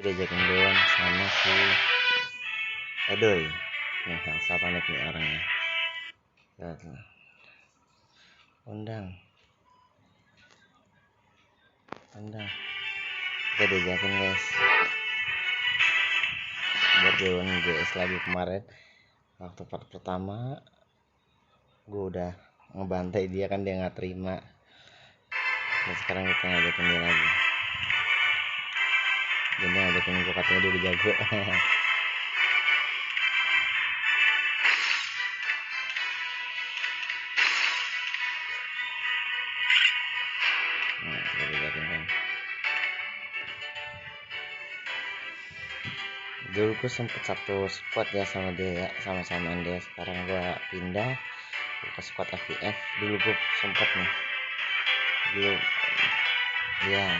diajakin dewan sama si Edoy. Nih Elsa panik nih orangnya. Undang. Kita diajakin guys buat dewan GS lagi. Kemarin waktu part pertama gue udah ngebantai dia kan, dia nggak terima. Dan sekarang kita ngajakin dia lagi. Dan dia ngajakin gue, katanya dia udah jago. Nah, kita diajakin kan. Dulu gue sempet satu squad ya sama dia ya, sama-samaan dia. Sekarang gue pindah ke squad FVF. Dulu gue sempet nih dulu ya,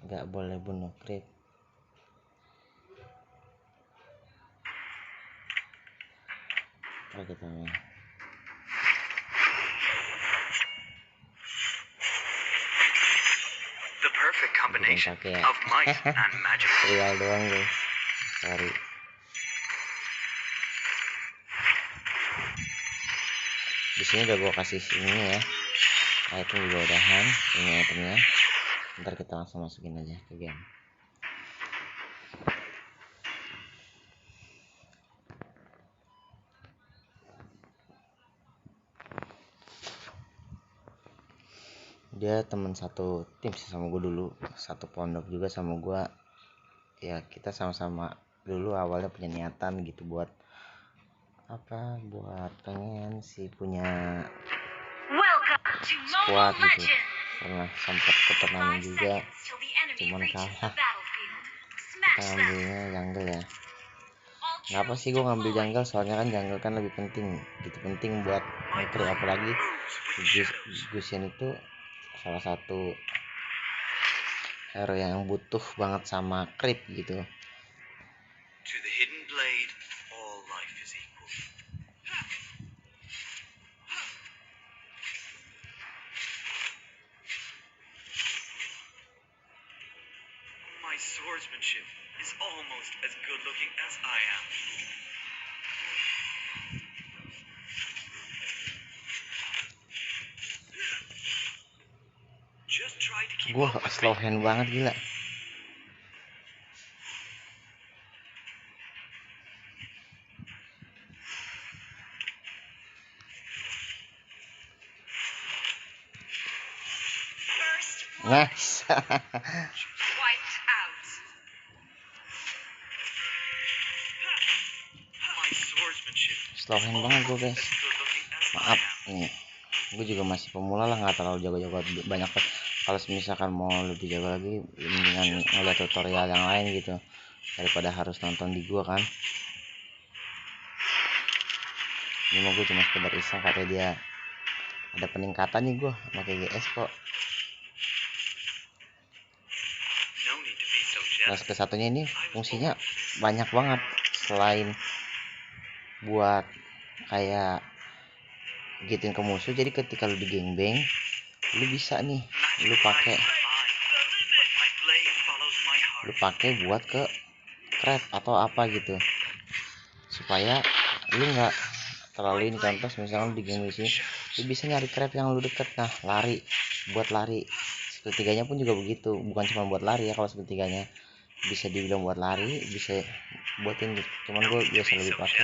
nggak boleh bunuh creep. Kita main the perfect combination ya. of might and magic. Real doang guys, sorry. Di sini udah gue kasih ini ya, item juga udahan. Ini itemnya, ntar kita langsung masukin aja ke game. Dia teman satu tim sih sama gue dulu, satu pondok juga sama gue ya. Kita sama-sama dulu awalnya punya niatan gitu buat apa, buat pengen sih punya squad gitu. Pernah sempat ke turnamen juga, cuman kalah. Kita ngambilnya jungle ya. Kenapa sih gue ngambil jungle? Soalnya kan jungle kan lebih penting gitu, penting buat nge-creep. Apalagi Gusion itu salah satu hero yang butuh banget sama creep gitu. To the hidden blade, all life is equal. My swordsmanship is almost as good looking as I am. Just try to keep Gue up with slow me. hand banget gila. Nice. Wiped out. My swordsmanship Slow hand banget gue guys. as good looking as Maaf I am. nih, gue juga masih pemula lah, nggak terlalu jago-jago banyak. Kalau misalkan mau lebih jago lagi, mendingan ngeliat tutorial yang lain gitu daripada harus nonton di gue kan. Ini mau gue cuma sekedar iseng, katanya dia ada peningkatan nih gue pakai GS kok. No need to be so Nah, jealous. ke satunya ini fungsinya banyak banget, selain buat kayak gituin ke musuh. Jadi ketika lu di gangbang, lu bisa nih lu pakai buat ke creep atau apa gitu, supaya lu nggak terlalu ini. Contoh misalnya di game sini lu bisa nyari creep yang lu deket, nah lari, buat lari. Sepertiganya pun juga begitu, bukan cuma buat lari ya. Kalau sepertiganya bisa dibilang buat lari, bisa buatin gitu. Cuman gue biasa lebih pakai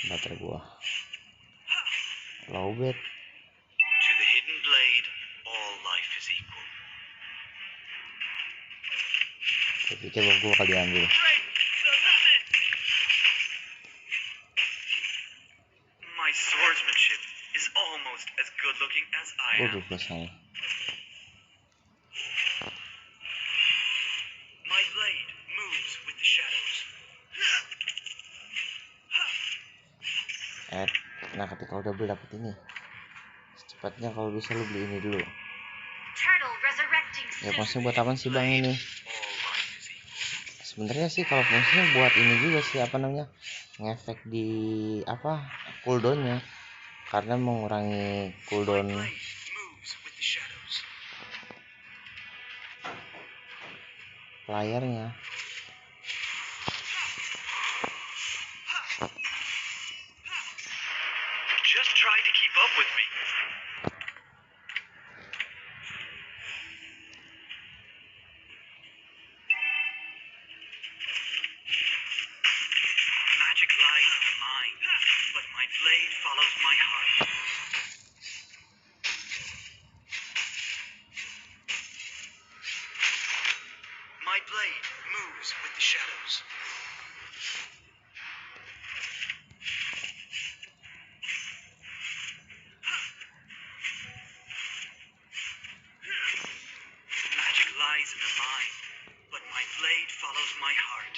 baterai gua low bed. To the hidden blade, all life is equal. Saya pikir gua bakal diambil. My swordsmanship is almost as good looking as I am. Plus saya. My blade moves with the shadows. Nah ketika udah beli dapet ini, secepatnya kalau bisa lu beli ini dulu. Ya maksudnya buat apa sih bang ini? Sebenarnya sih kalau fungsinya buat ini juga sih, apa namanya, ngefek di apa cooldownnya, karena mengurangi My cooldown blade moves with the shadows. layarnya. Just try to keep up with me. Magic lies in the mind, but my blade follows my heart. My blade moves with the shadows. Magic lies in the mind, but my blade follows my heart.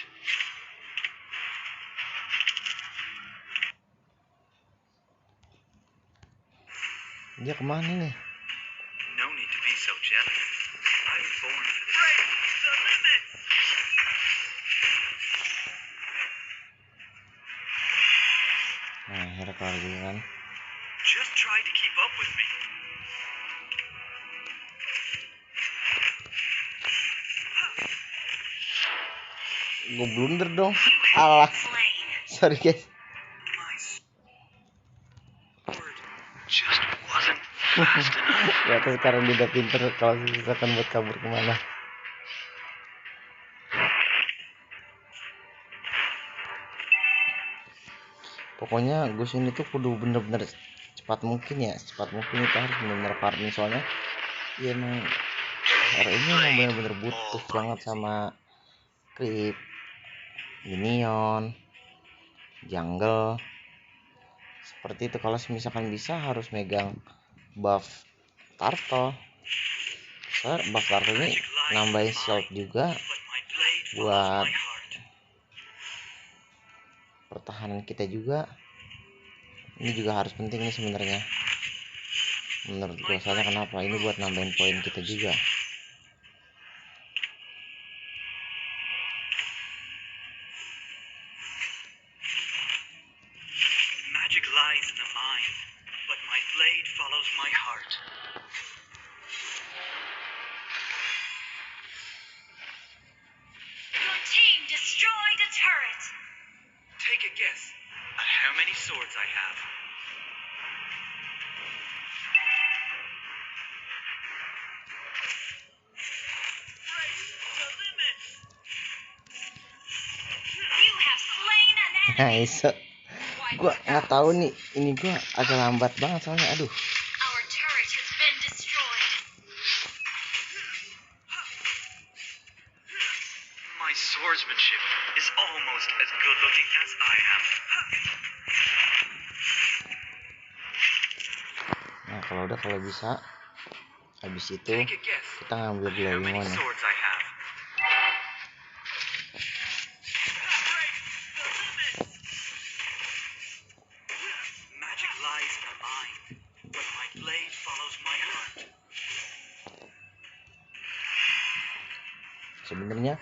Dia kemana nih? No need to be so jealous. I was born for this. Break the limits! Nah, akhirnya keluar juga kan. Just try to keep up with me. Gue blunder dong. Alah, sorry guys. My sword just wasn't fast enough. Ternyata sekarang dia udah pinter kalau misalkan buat kabur kemana. Pokoknya Gus ini tuh kudu bener-bener cepat mungkin ya, cepat mungkin kita harus bener-bener farming, soalnya ya emang hari ini emang bener-bener butuh banget sama creep, minion, jungle seperti itu. Kalau misalkan bisa harus megang buff turtle, soalnya buff turtle ini nambahin shield juga But my blade follows buat my heart. pertahanan kita juga. Ini juga harus penting nih sebenarnya menurut gue, soalnya kenapa, ini buat nambahin poin kita juga. Magic lies in the mind, but my blade follows my heart. Your team destroyed a turret. Take a guess at how many swords I have. Break the limits! You have slain an enemy. Nice. Gua nggak tahu nih, ini gua agak lambat banget soalnya, aduh. Our turret has been destroyed. My swordsmanship is almost as good looking as I am. Nah kalau bisa habis itu Take a guess kita ngambil at how glowing many one ya. swords I have. Break the limits! Magic lies in the mind, but my blade follows my heart. Sebenarnya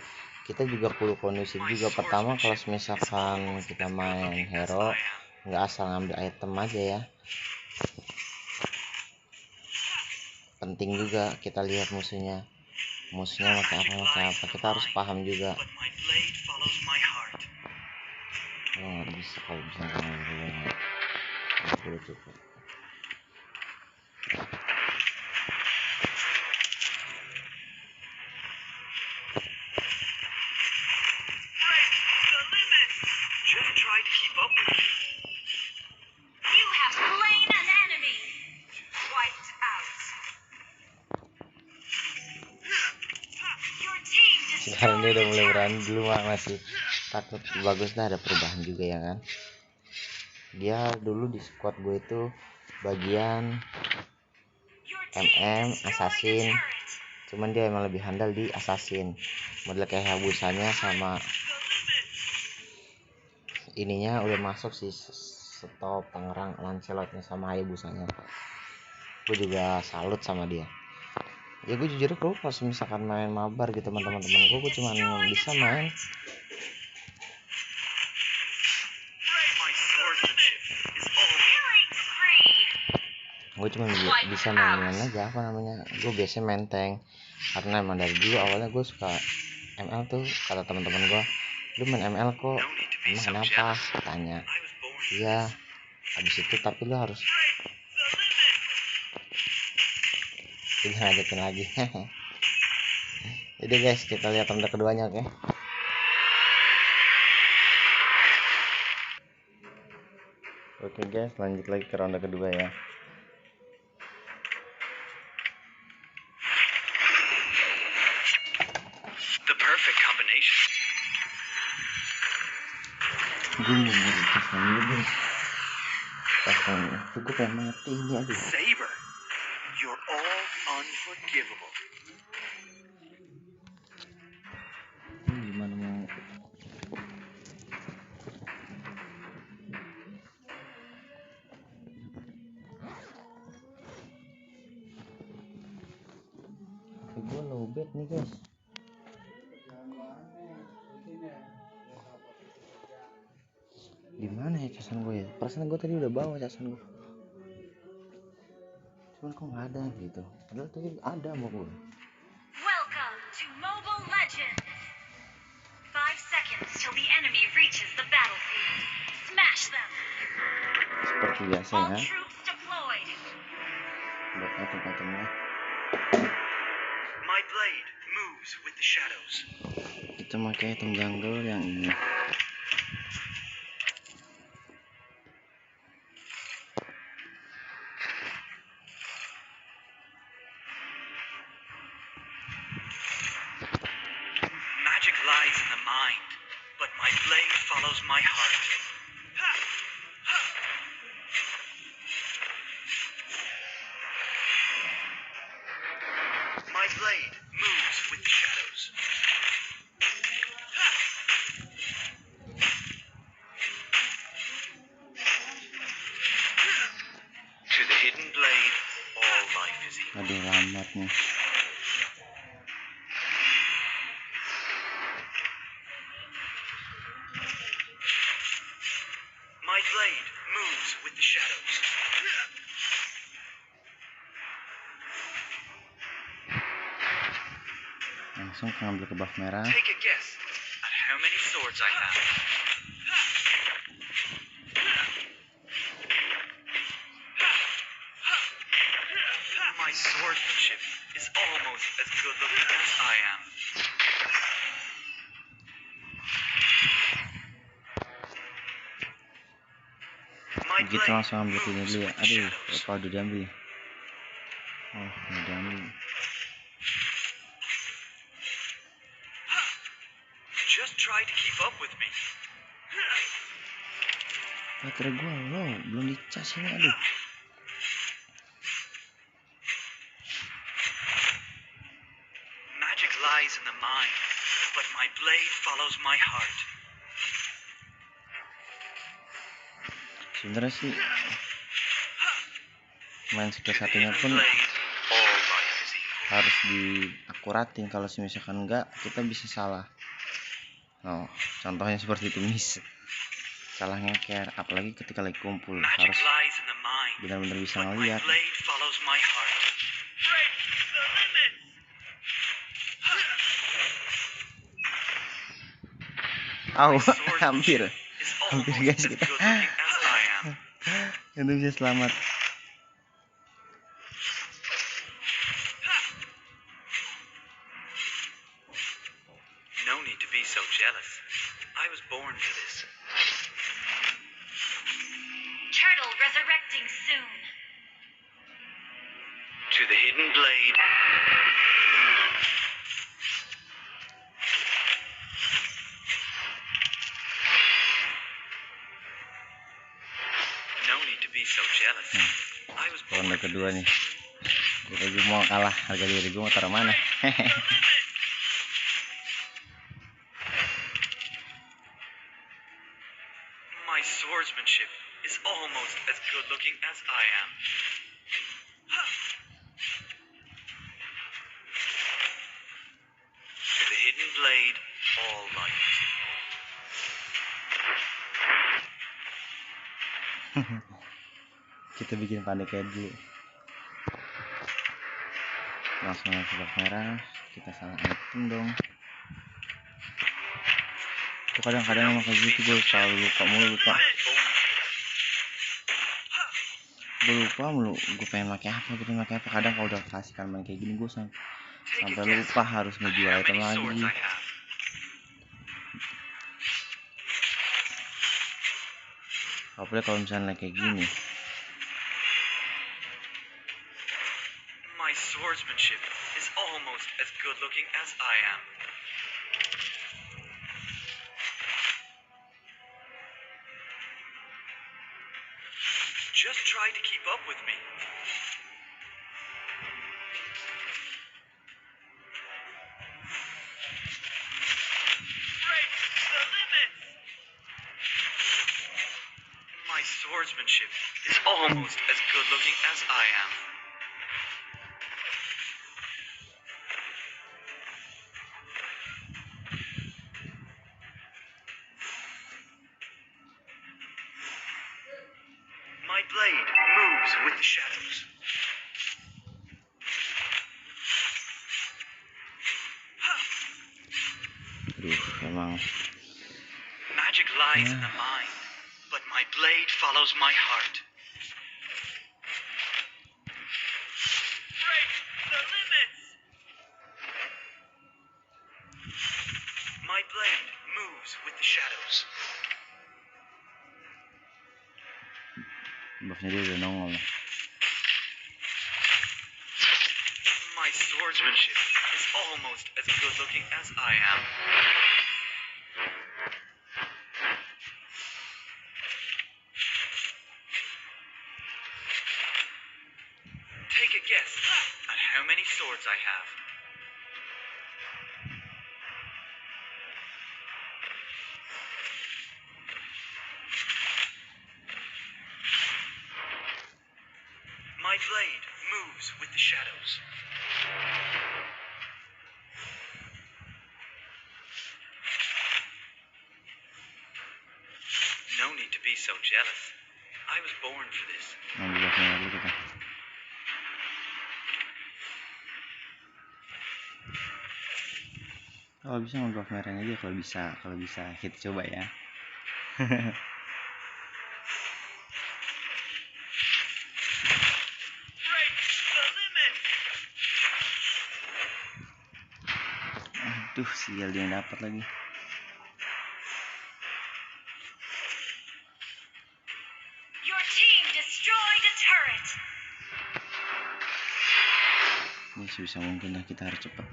kita juga perlu kondusif juga. Pertama kalau misalkan kita main hero, nggak asal ngambil item aja ya, penting juga kita lihat musuhnya pakai apa, kita harus paham juga. But my blade follows my heart. Nggak bisa kalau bisa nggak cukup. Break the limits! Just try to keep up with me. You have slain an enemy. Wiped out. Your team Sekarang dia udah destroyed a mulai berani, turret. dulu mah masih takut. Bagus dah, ada perubahan juga ya kan. Dia dulu di squad gue itu bagian Your team destroyed a assassin, turret. cuman dia emang lebih handal di assassin, model kayak Habusanya sama ininya udah masuk sih, stop Tangerang Lancelotnya sama Hayabusanya. Gue juga salut sama dia ya. Gue jujur kalau misalkan main mabar gitu sama teman-teman gue cuma bisa main swordsmanship is almost Killing spree. Gue cuma bisa main aja apa namanya, gue biasanya main tank karena emang dari dulu awalnya gue suka ML tuh. Kata teman-teman gue, lu main ML kok, no need to be emang so kenapa? jealous. Tanya. I was born for Iya, this. habis itu tapi lu harus The limit. kita lanjutin lagi. Jadi guys, kita lihat ronde keduanya, oke? Oke guys, lanjut lagi ke ronde kedua ya. The perfect combination. Gue mau nyari casan dulu guys. Casan cukup yang mati ini, aduh. Saber, you're all unforgivable. Gimana mau? Gue lowbat nih guys. Dimana ya casan gue ya? Perasaan gue tadi udah bawa casan gue, cuman kok nggak ada gitu. Padahal tadi ada mau gue. Welcome to Mobile Legends. 5 seconds till the enemy reaches the battlefield. Smash them. Seperti biasa All ya. troops deployed. Buat item-itemnya My blade moves with the shadows. kita pakai item jungle yang ini. Magic lies in the mind, but my blade follows my heart. My blade moves with the shadows. To the hidden blade, all life is equal. Aduh, lambat nih. My blade moves with the shadows. Langsung ngambil ke buff merah. Take a guess at how many swords I have. My swordsmanship is almost as good looking as I am. My Begitu blade langsung ambil ini moves dulu ya. with the Aduh, shadows. apa udah diambil? Oh, udah diambil. Just try to keep up with me. Baterai gua low, belum dicas ini, aduh. Magic lies in the mind, but my blade follows my heart. Sebenarnya sih main skill To the satunya hidden pun blade, all life is equal. harus diakuratin. Kalau misalkan enggak, kita bisa salah. Oh, contohnya seperti itu, miss. Salah ngeker, apalagi ketika lagi kumpul. Magic Harus lies in the mind, benar-benar bisa but my ngeliat. blade follows my heart. Break the limit. Au, My swordsmanship hampir. is Hampir almost guys as kita. good looking as I am. Itu bisa selamat. No need to be so jealous. I was born for this. Turtle resurrecting soon. To the hidden blade. No need to be so jealous. I was born Ronde for kedua this. nih. Jadi gue mau kalah, harga diri gue mau taruh mana? My swordsmanship is almost as good looking as I am. To the hidden blade, all life is equal. Kita bikin panik kayak dulu. Langsung ke blok merah, kita salah item dong. Itu kadang-kadang emang kayak gitu, gue selalu lupa mulu. Gue pengen pakai apa, kadang kalau udah kasihkan main kayak gini gue sampai lupa harus ngejual item lagi. Apalagi kalau misalnya kayak gini. My swordsmanship is almost as good looking as I am. Just try to keep up with me. Break the limits! My swordsmanship is almost as good looking as I am. My blade moves with the shadows. Aduh, emang Magic lies in the mind, but my blade follows my heart. Break the limits! My blade moves with the shadows. buffnya dia udah nongol. My swordsmanship is almost as good looking as I am. Take a guess at how many swords I have. My blade moves with the shadows. No need to be so jealous. I was born for this. Ngambil buffnya dulu kita. Kalau bisa ngambil buff merahnya aja, kalau bisa kita coba ya. Break the limit! Aduh, sial dia dapat lagi. Your team destroyed a turret. Ini sebisa mungkin lah, kita harus cepat.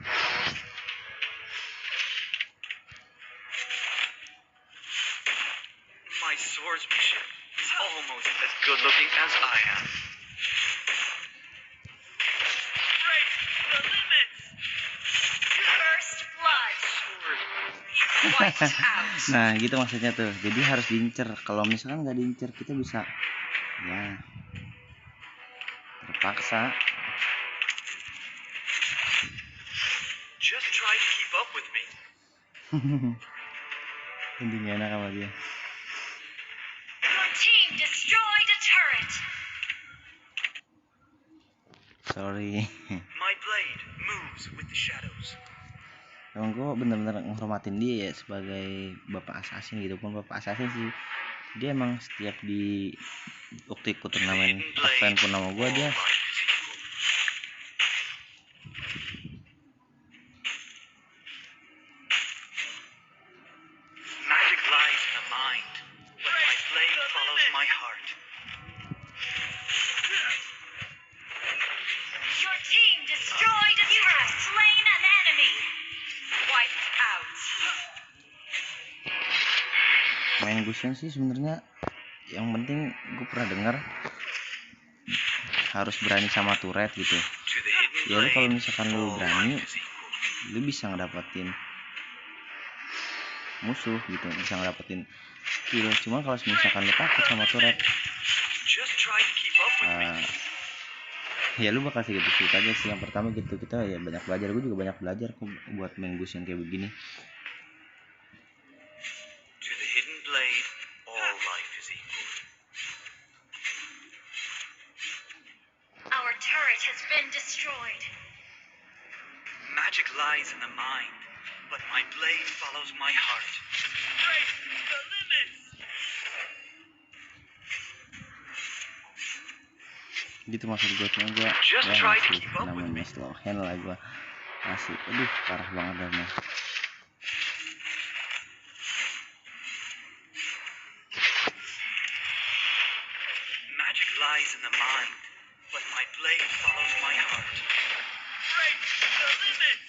My swordsmanship is almost as good looking as I am. Break the limits! First blood. Wiped out. Nah, gitu maksudnya tuh. Jadi harus diincer. Kalau misalkan nggak diincer, kita bisa ya terpaksa. Just try to keep up with me. Intinya enak sama dia. Your team destroyed a turret. Sorry. My blade moves with the shadows. Emang gue bener-bener menghormatin dia ya sebagai bapak assassin gitu. Pun bapak assassin sih, dia emang setiap di waktu ikut turnamen offline pun nama gue, dia Magic lies in the mind, but my blade follows my heart. Your team destroyed a turret. You have slain an enemy. Wiped out. main Gusion sih sebenarnya yang penting gue pernah dengar harus berani sama turret gitu. To the hidden Ya lu kalau blade, misalkan lu all berani, life is equal. lu bisa ngedapetin musuh gitu, bisa ngedapetin kill. Cuman kalau misalkan lu takut sama turret, Just try to keep up with me. ya lu bakal sedikit aja sih. Yang pertama gitu, kita ya banyak belajar. Gue juga banyak belajar kok buat main Gusion kayak begini. To the hidden blade, all life is equal. lies in the mind, but my blade follows my heart. Break the limits! Gitu maksud gue, cuma gue Just ya try to masih keep up with namanya me. slow hand lah, gue masih aduh parah banget dah mah. Magic lies in the mind, but my blade follows my heart. Break the limits!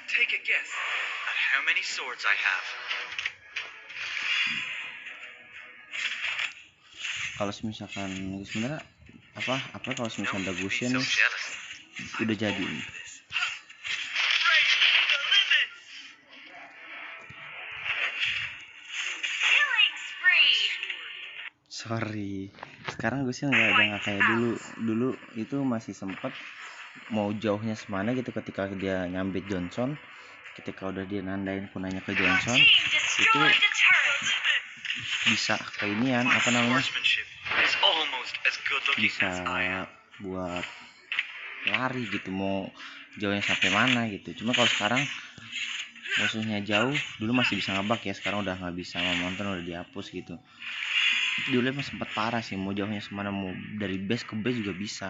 Take a guess at how many swords I have. Kalau misalkan sebenarnya apa kalau No misalkan ada need to be Gusion so nih jealous. udah I'm jadi born nih. for this. Break the limits! Killing spree. Sorry, sekarang Gusion nggak kayak dulu itu masih sempet mau jauhnya semana gitu ketika dia nyambit Johnson, ketika udah dia nandain kunanya ke Your Johnson team itu destroyed a turret. bisa keinian My apa namanya, swordsmanship is almost as good looking bisa as I am. buat lari gitu mau jauhnya sampai mana gitu. Cuma kalau sekarang musuhnya jauh, dulu masih bisa ngebak ya, sekarang udah nggak bisa, mountain udah dihapus gitu. Dulu emang sempat parah sih, mau jauhnya semana, mau dari base ke base juga bisa.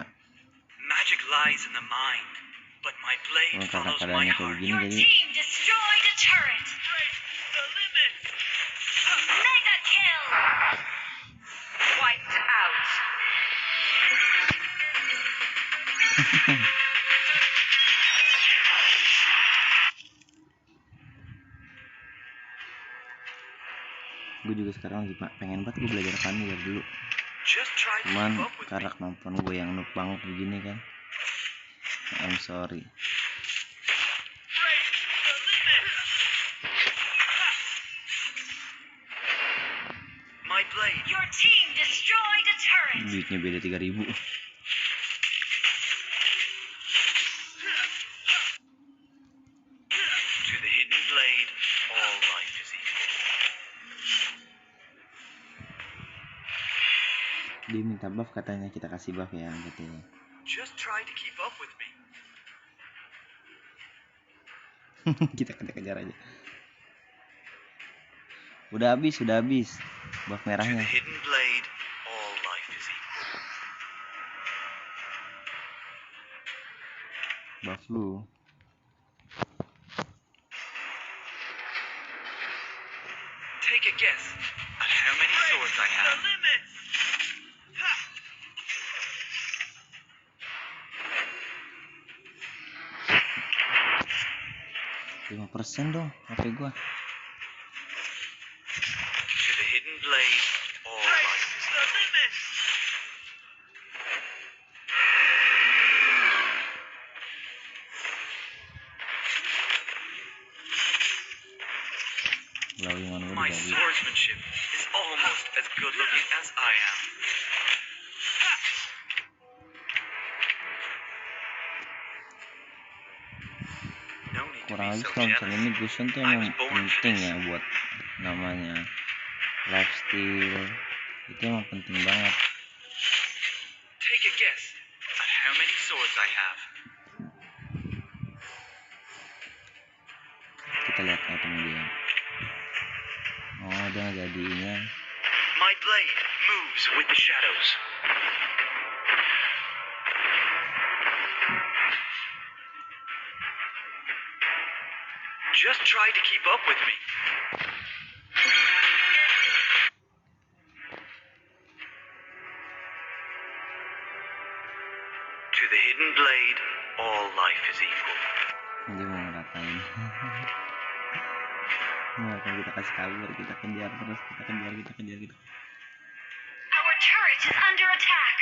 Magic lies in the mind, but my blade Cuma karena follows my keadaannya kayak heart. begini Your jadi team destroyed a turret. Break the limits! Mega kill. Wiped out. gue juga sekarang lagi pengen banget gue belajar Fanny dari dulu, Just try to cuman keep up with me. karena kemampuan gue yang noob banget begini kan, I'm sorry. Break the limits! My blade. Your team destroyed a turret. Duitnya beda 3.000. To the hidden blade, all life is equal. Dia minta buff, katanya kita kasih buff ya katanya. Just try to keep up with me. Kita kejar aja. Udah habis buff To merahnya. the hidden blade, all life is equal. Buff lu. Take a guess at how many swords I have. The limits! 5% dong HP gua. To the hidden blade, all life is the limits! Lawangan gua My udah jadi. swordsmanship is almost as good looking as I am. No need to Kurang be lebih so kalau misalnya jealous. ini Gusion tuh emang penting ya buat namanya lifestyle, itu emang penting banget. Take a guess at how many swords I have. Kita lihat item dia. Oh, dia ngejadiinnya. My blade moves with the shadows. Just try to keep up with me. To the hidden blade, all life is equal. Dia mau ngeratain. Nah, kan kita kasih kabur, kita kejar terus, kita kejar. Our turret is under attack.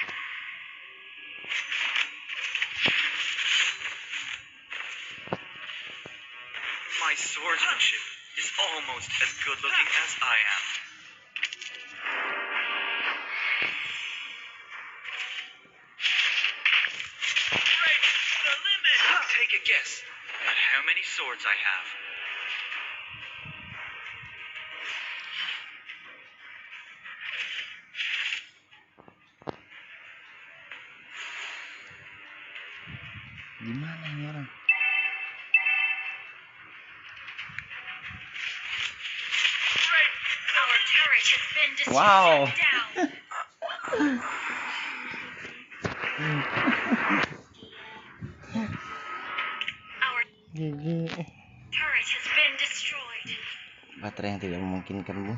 My swordsmanship is almost as good looking as I am. Break the limit! Take a guess at how many swords I have. Gimana ini orang? Our turret has been destroyed. Wow. Down. Our Gigi. turret has been destroyed. Baterai yang tidak memungkinkan, Bu.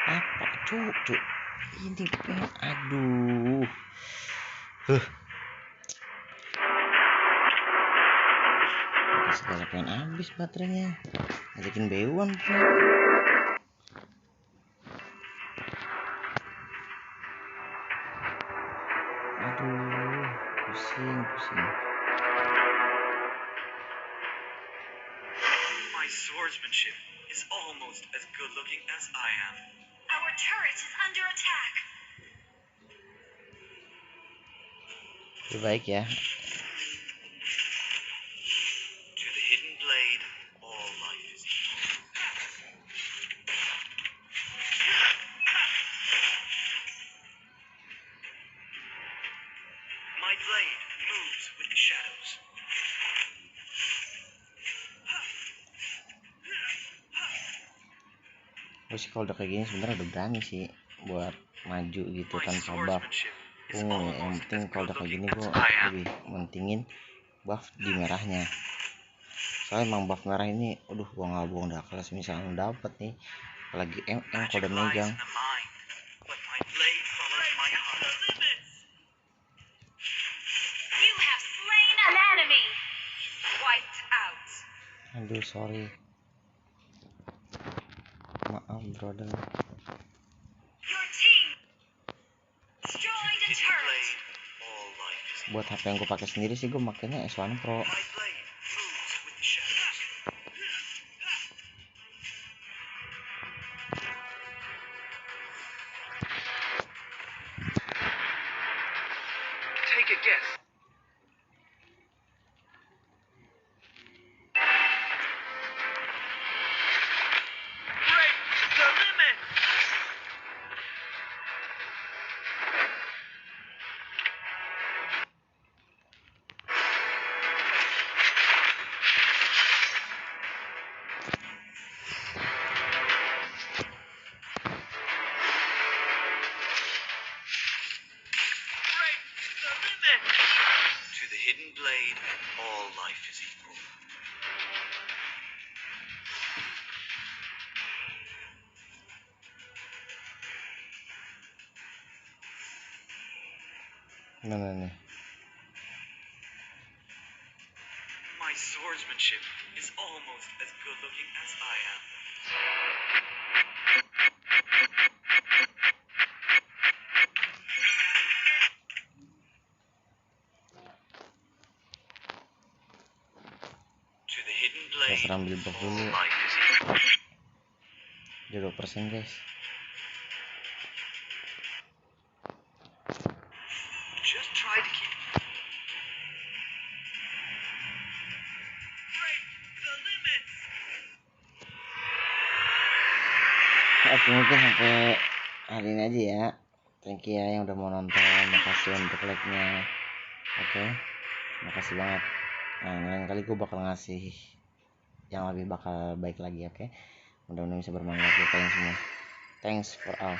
Apa cuk? Ini aduh. Segala pengen habis baterainya. Ngajakin beuan, Bro. Aduh, pusing. My swordsmanship is almost as good looking as I am. Our turret is under attack. Lebih baik ya. To the hidden blade, all life is equal. My blade moves with the shadows. Gue sih kalau udah kayak gini sebenarnya udah berani sih buat maju gitu My tanpa buff. swordsmanship is Yang almost penting as kalau good udah kayak looking gini gue as I am. lebih mentingin buff di merahnya. Soalnya emang buff merah ini, aduh gua nggak bohong dah, kalau misalnya dapet nih, apalagi Magic kalau udah lies megang, in the mind, but my blade follows my heart. You have slain an enemy. Wiped out. aduh sorry, maaf brother. Your team destroyed a Hidden turret. blade, all life is equal. Buat HP yang gue pakai sendiri sih gue makainya S1 Pro. My blade moves with the shadows. Take a guess. Break the limit. Break the limit. To the hidden blade, all life is equal. Mana nih? My swordsmanship is almost as good looking as I am. To the hidden Saya blade, serang beli buff all dulu. life is equal. Dia 2% guys. Just try to keep. Break the limit. Oke, mungkin sampai hari ini aja ya. Thank you ya yang udah mau nonton. Makasih untuk like-nya. Oke, makasih banget. Nah, lain kali gue bakal ngasih yang lebih bakal baik lagi, oke? Mudah-mudahan bisa bermanfaat buat kalian semua. Thanks for all.